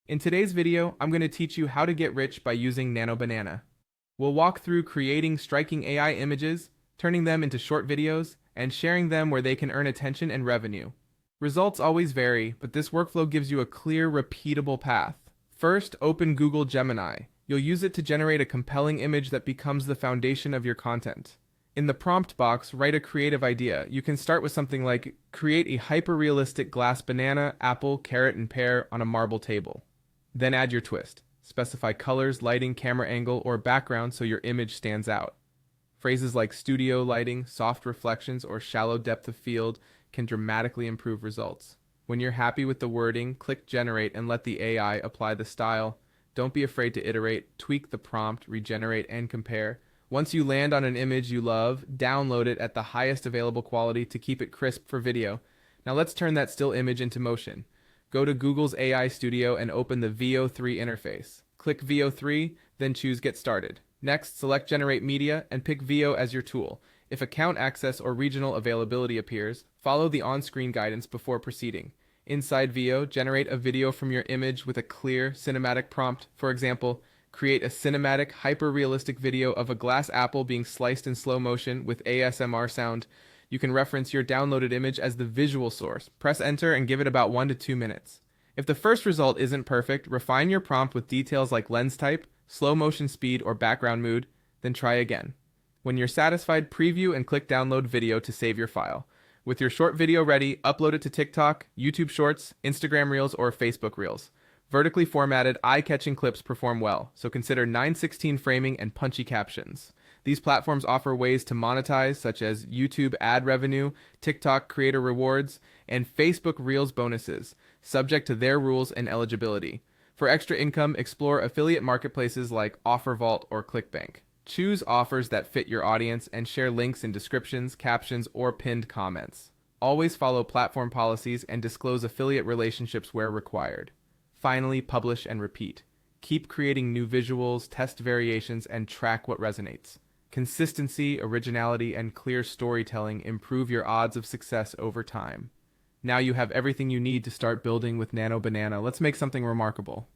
In today's video, I'm going to teach you how to get rich by using Nano Banana. We'll walk through creating striking AI images, turning them into short videos, and sharing them where they can earn attention and revenue. Results always vary, but this workflow gives you a clear, repeatable path. First, open Google Gemini. You'll use it to generate a compelling image that becomes the foundation of your content. In the prompt box, write a creative idea. You can start with something like, create a hyper-realistic glass banana, apple, carrot, and pear on a marble table. Then add your twist. Specify colors, lighting, camera angle, or background so your image stands out. Phrases like studio lighting, soft reflections, or shallow depth of field can dramatically improve results. When you're happy with the wording, click Generate and let the AI apply the style. Don't be afraid to iterate, tweak the prompt, regenerate, and compare. Once you land on an image you love, download it at the highest available quality to keep it crisp for video. Now let's turn that still image into motion. Go to Google's AI Studio and open the VO3 interface. Click VO3, then choose Get Started. Next, select Generate Media and pick VO as your tool. If account access or regional availability appears, follow the on-screen guidance before proceeding. Inside VO, generate a video from your image with a clear, cinematic prompt. For example, create a cinematic, hyper-realistic video of a glass apple being sliced in slow motion with ASMR sound. You can reference your downloaded image as the visual source. Press enter and give it about 1 to 2 minutes. If the first result isn't perfect, refine your prompt with details like lens type, slow motion speed, or background mood, then try again. When you're satisfied, preview and click download video to save your file. With your short video ready, upload it to TikTok, YouTube Shorts, Instagram Reels, or Facebook Reels. Vertically formatted, eye-catching clips perform well, so consider 9:16 framing and punchy captions. These platforms offer ways to monetize, such as YouTube ad revenue, TikTok creator rewards, and Facebook Reels bonuses, subject to their rules and eligibility. For extra income, explore affiliate marketplaces like OfferVault or ClickBank. Choose offers that fit your audience and share links in descriptions, captions, or pinned comments. Always follow platform policies and disclose affiliate relationships where required. Finally, publish and repeat. Keep creating new visuals, test variations, and track what resonates. Consistency, originality, and clear storytelling improve your odds of success over time. Now you have everything you need to start building with Nano Banana. Let's make something remarkable.